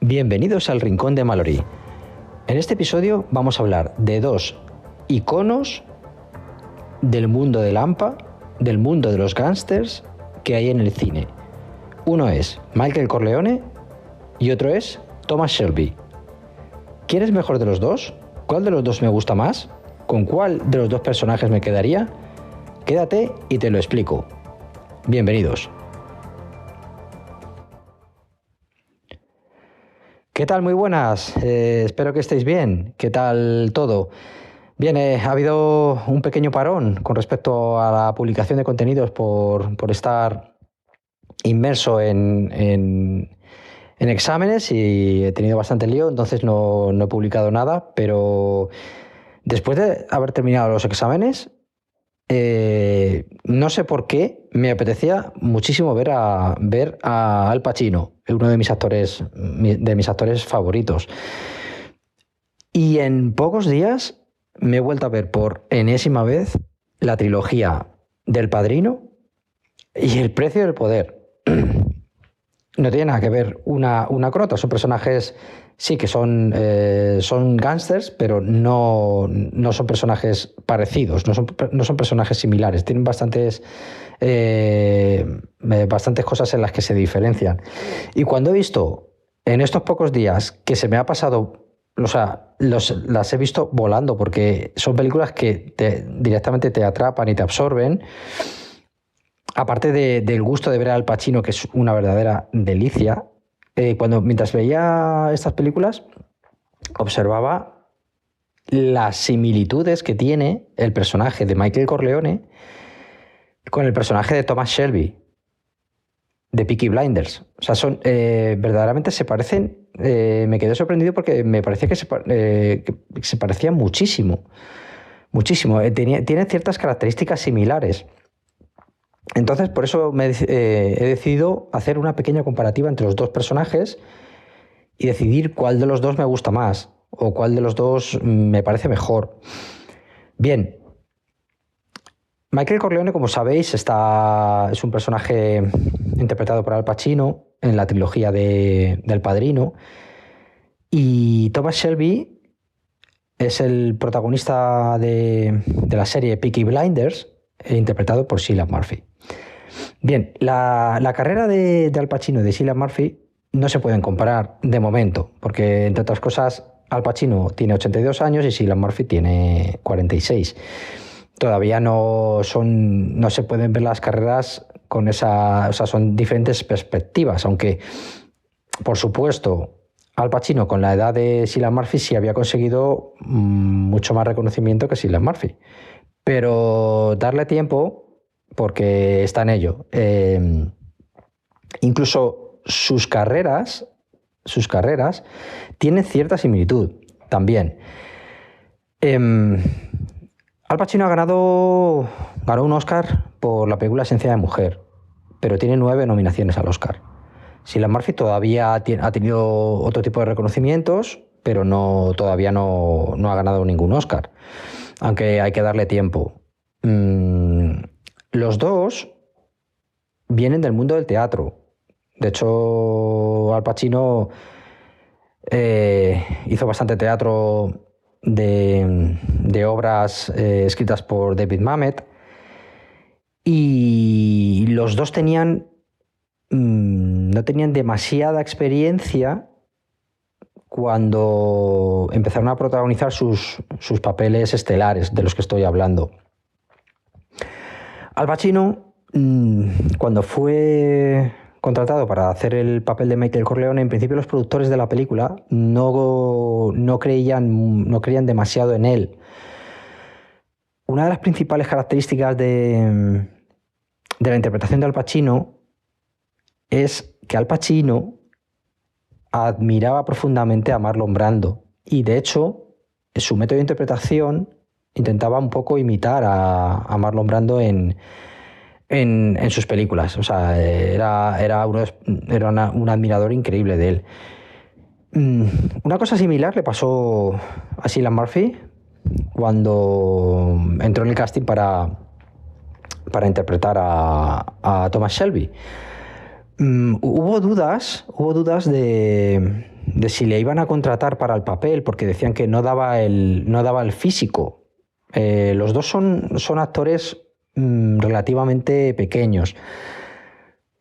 Bienvenidos al Rincón de Mallory. En este episodio vamos a hablar de dos iconos del mundo del AMPA, del mundo de los gángsters que hay en el cine. Uno es Michael Corleone y otro es Thomas Shelby. ¿Quién es mejor de los dos? ¿Cuál de los dos me gusta más? ¿Con cuál de los dos personajes me quedaría? Quédate y te lo explico. Bienvenidos. ¿Qué tal? Muy buenas. Espero que estéis bien. ¿Qué tal todo? Bien, ha habido un pequeño parón con respecto a la publicación de contenidos por estar inmerso en exámenes y he tenido bastante lío, entonces no he publicado nada, pero después de haber terminado los exámenes, no sé por qué me apetecía muchísimo ver a Al Pacino, uno de mis actores favoritos. Y en pocos días me he vuelto a ver por enésima vez la trilogía del Padrino y El precio del poder. No tiene nada que ver una con otra. Son personajes, sí, que son gángsters, pero no son personajes parecidos, no son personajes similares. Tienen bastantes cosas en las que se diferencian. Y cuando he visto en estos pocos días que se me ha pasado, o sea, las he visto volando, porque son películas que directamente te atrapan y te absorben. Aparte del gusto de ver a Al Pacino, que es una verdadera delicia, mientras veía estas películas, observaba las similitudes que tiene el personaje de Michael Corleone con el personaje de Thomas Shelby, de Peaky Blinders. O sea, verdaderamente se parecen. Me quedé sorprendido porque me parecía que se parecían muchísimo. Muchísimo. Tienen ciertas características similares. Entonces, por eso he decidido hacer una pequeña comparativa entre los dos personajes y decidir cuál de los dos me gusta más o cuál de los dos me parece mejor. Bien, Michael Corleone, como sabéis, es un personaje interpretado por Al Pacino en la trilogía del Padrino, y Thomas Shelby es el protagonista de la serie Peaky Blinders, interpretado por Cillian Murphy. Bien, la carrera de Al Pacino y de Cillian Murphy no se pueden comparar de momento, porque, entre otras cosas, Al Pacino tiene 82 años y Cillian Murphy tiene 46. Todavía no se pueden ver las carreras con esa... O sea, son diferentes perspectivas, aunque, por supuesto, Al Pacino, con la edad de Cillian Murphy, sí había conseguido mucho más reconocimiento que Cillian Murphy. Pero darle tiempo, porque está en ello. Incluso sus carreras tienen cierta similitud también. Al Pacino ganó un Oscar por la película Esencia de Mujer, pero tiene 9 nominaciones al Oscar. Cillian Murphy todavía ha tenido otro tipo de reconocimientos, pero todavía no ha ganado ningún Oscar, aunque hay que darle tiempo. Los dos vienen del mundo del teatro. De hecho, Al Pacino hizo bastante teatro de obras escritas por David Mamet, y los dos no tenían demasiada experiencia cuando empezaron a protagonizar sus papeles estelares, de los que estoy hablando. Al Pacino, cuando fue contratado para hacer el papel de Michael Corleone, en principio los productores de la película no creían demasiado en él. Una de las principales características de la interpretación de Al Pacino es que Al Pacino admiraba profundamente a Marlon Brando, y de hecho su método de interpretación intentaba un poco imitar a Marlon Brando en sus películas. O sea, era un admirador increíble de él. Una cosa similar le pasó a Cillian Murphy cuando entró en el casting para interpretar a Thomas Shelby. Hubo dudas de si le iban a contratar para el papel, porque decían que no daba el físico. Los dos son actores relativamente pequeños.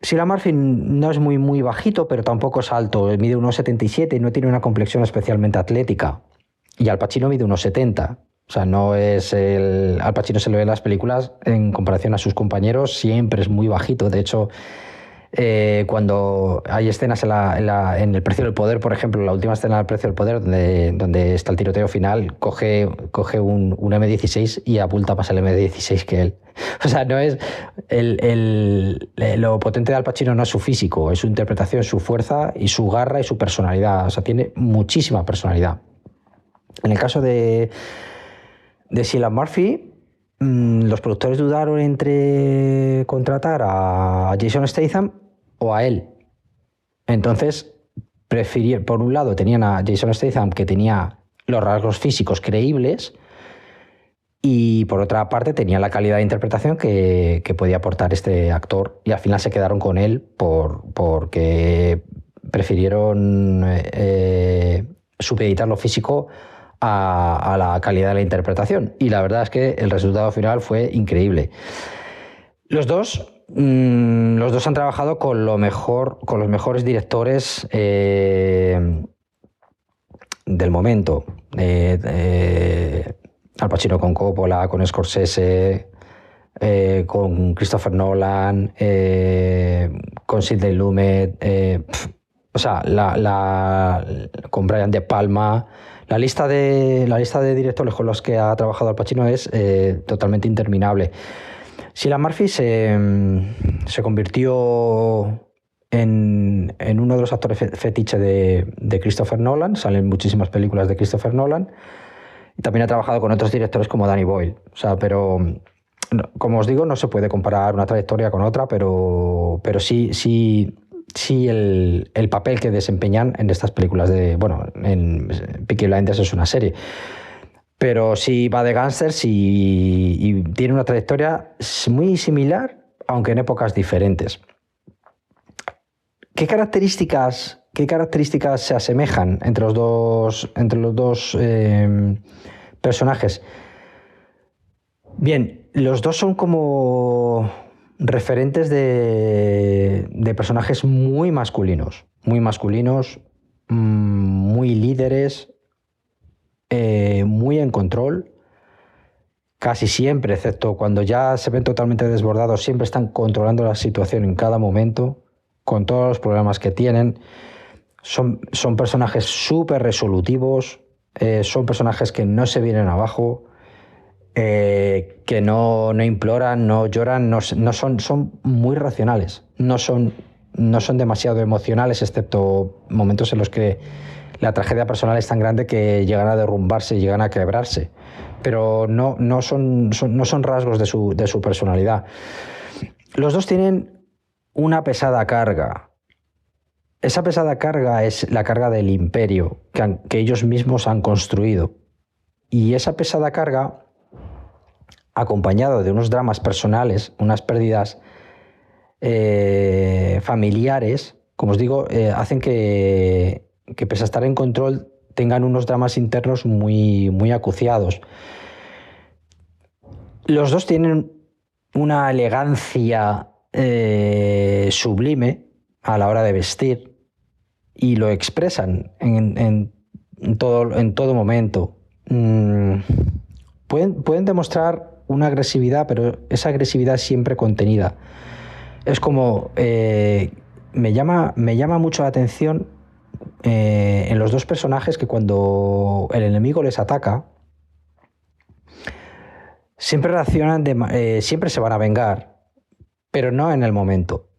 Cillian Murphy no es muy bajito, pero tampoco es alto. Mide 1,77 y no tiene una complexión especialmente atlética. Y Al Pacino mide 1,70. O sea, no es el... Al Pacino se le ve en las películas, en comparación a sus compañeros, siempre es muy bajito. De hecho, cuando hay escenas en El Precio del Poder, por ejemplo, la última escena del Precio del Poder, donde está el tiroteo final, coge un M16 y apunta más el M16 que él. O sea, no es lo potente de Al Pacino no es su físico, es su interpretación, su fuerza y su garra y su personalidad. O sea, tiene muchísima personalidad. En el caso de Cillian Murphy, los productores dudaron entre contratar a Jason Statham o a él. Entonces, por un lado tenían a Jason Statham, que tenía los rasgos físicos creíbles, y por otra parte tenía la calidad de interpretación que podía aportar este actor, y al final se quedaron con él porque prefirieron supeditar lo físico a la calidad de la interpretación, y la verdad es que el resultado final fue increíble. Los dos han trabajado con los mejores directores del momento. Al Pacino con Coppola, con Scorsese, con Christopher Nolan, con Sidney Lumet, o sea, con Brian De Palma. La lista de directores con los que ha trabajado Al Pacino es totalmente interminable. Cillian Murphy se convirtió en uno de los actores fetiche de Christopher Nolan. Salen muchísimas películas de Christopher Nolan. Y también ha trabajado con otros directores como Danny Boyle. O sea, pero como os digo, no se puede comparar una trayectoria con otra, pero sí el papel que desempeñan en estas películas en Peaky Blinders es una serie. Pero sí va de gángsters y tiene una trayectoria muy similar, aunque en épocas diferentes. ¿Qué características se asemejan entre los dos personajes? Bien, los dos son como referentes de personajes muy masculinos, muy líderes, muy en control. Casi siempre, excepto cuando ya se ven totalmente desbordados, siempre están controlando la situación en cada momento, con todos los problemas que tienen. Son personajes súper resolutivos, son personajes que no se vienen abajo, que no imploran, no lloran, son muy racionales, no son demasiado emocionales, excepto momentos en los que la tragedia personal es tan grande que llegan a derrumbarse, llegan a quebrarse, pero no son rasgos de su personalidad. Los dos tienen una pesada carga. Esa pesada carga es la carga del imperio que ellos mismos han construido. Y esa pesada carga, acompañado de unos dramas personales, unas pérdidas familiares, como os digo, hacen que pese a estar en control, tengan unos dramas internos muy acuciados. Los dos tienen una elegancia sublime a la hora de vestir y lo expresan en todo momento. Pueden demostrar una agresividad, pero esa agresividad es siempre contenida. Es como... me llama mucho la atención en los dos personajes que cuando el enemigo les ataca, siempre reaccionan, siempre se van a vengar, pero no en el momento.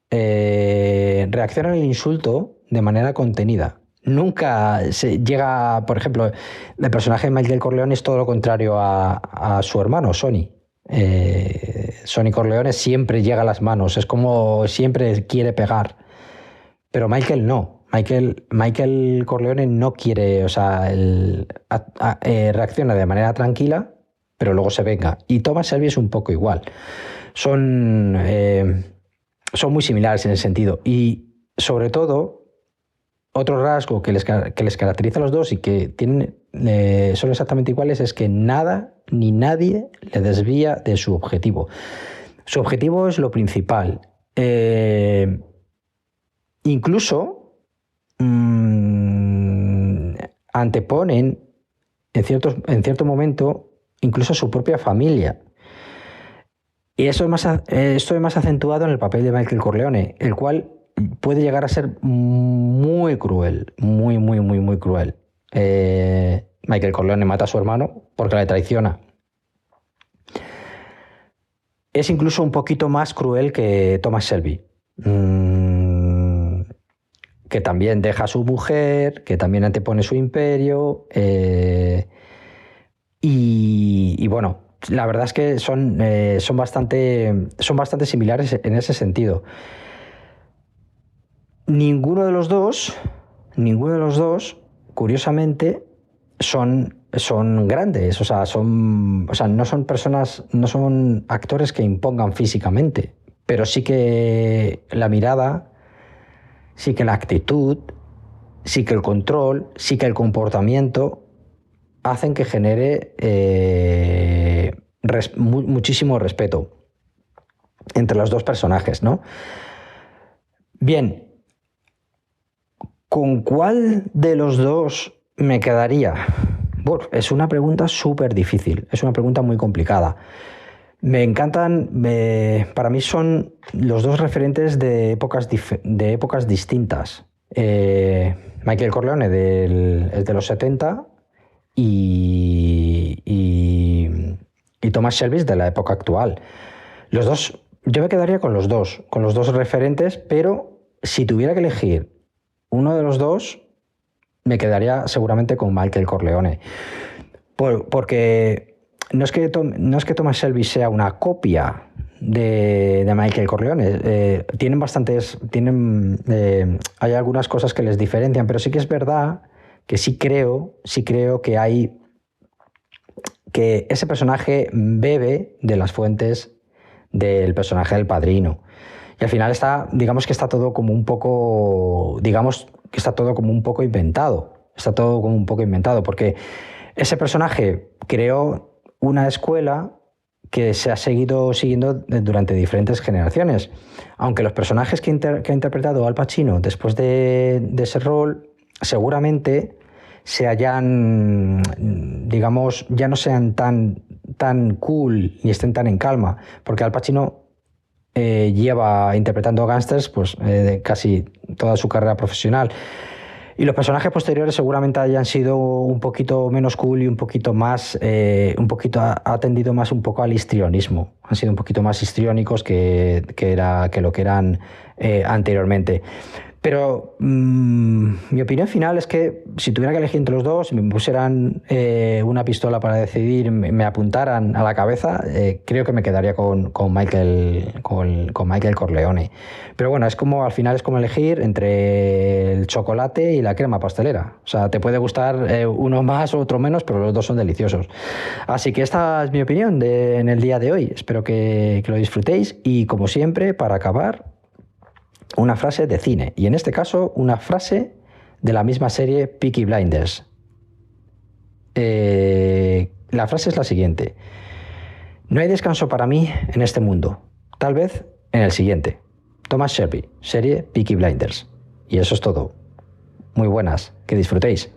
Reaccionan al insulto de manera contenida. Nunca se llega, por ejemplo, el personaje de Michael Corleone es todo lo contrario a su hermano, Sonny. Sonny Corleone siempre llega a las manos, es como siempre quiere pegar, pero Michael no. Michael Corleone no quiere, o sea, reacciona de manera tranquila, pero luego se venga. Y Thomas Shelby es un poco igual. Son muy similares en ese sentido. Y sobre todo, otro rasgo que les caracteriza a los dos y que tienen, son exactamente iguales es que nada ni nadie le desvía de su objetivo. Su objetivo es lo principal. Incluso anteponen en cierto momento incluso a su propia familia. Y esto es más acentuado en el papel de Michael Corleone, el cual puede llegar a ser muy cruel, muy cruel. Michael Corleone mata a su hermano porque le traiciona. Es incluso un poquito más cruel que Thomas Shelby, que también deja a su mujer, que también antepone su imperio, y bueno, la verdad es que son bastante similares en ese sentido. Ninguno de los dos, curiosamente, son grandes, no son personas, no son actores que impongan físicamente, pero sí que la mirada, sí que la actitud, sí que el control, sí que el comportamiento hacen que genere muchísimo respeto entre los dos personajes, ¿no? Bien, ¿con cuál de los dos me quedaría? Bueno, es una pregunta súper difícil, es una pregunta muy complicada. Me encantan, para mí son los dos referentes de épocas distintas. Michael Corleone es de los 70 y Thomas Shelby de la época actual. Los dos, yo me quedaría con los dos referentes, pero si tuviera que elegir uno de los dos, me quedaría seguramente con Michael Corleone. Porque no es que Thomas Shelby sea una copia de Michael Corleone. Hay algunas cosas que les diferencian, pero sí que es verdad que sí creo que ese personaje bebe de las fuentes del personaje del Padrino. Y al final digamos que está todo como un poco inventado. Está todo como un poco inventado, porque ese personaje creó una escuela que se ha seguido siguiendo durante diferentes generaciones. Aunque los personajes que ha interpretado Al Pacino después de ese rol, seguramente se hayan, digamos, ya no sean tan cool ni estén tan en calma, porque Al Pacino lleva interpretando gángsters pues, casi toda su carrera profesional. Y los personajes posteriores seguramente hayan sido un poquito menos cool y un poquito más, ha tendido más un poco al histrionismo. Han sido un poquito más histriónicos que lo que eran anteriormente. Pero mi opinión final es que si tuviera que elegir entre los dos, si me pusieran una pistola para decidir, me apuntaran a la cabeza, creo que me quedaría con Michael Corleone. Pero bueno, al final es como elegir entre el chocolate y la crema pastelera. O sea, te puede gustar uno más o otro menos, pero los dos son deliciosos. Así que esta es mi opinión en el día de hoy. Espero que lo disfrutéis y, como siempre, para acabar, una frase de cine, y en este caso una frase de la misma serie Peaky Blinders. La frase es la siguiente: no hay descanso para mí en este mundo, tal vez en el siguiente. Thomas Shelby, serie Peaky Blinders. Y eso es todo. Muy buenas, que disfrutéis.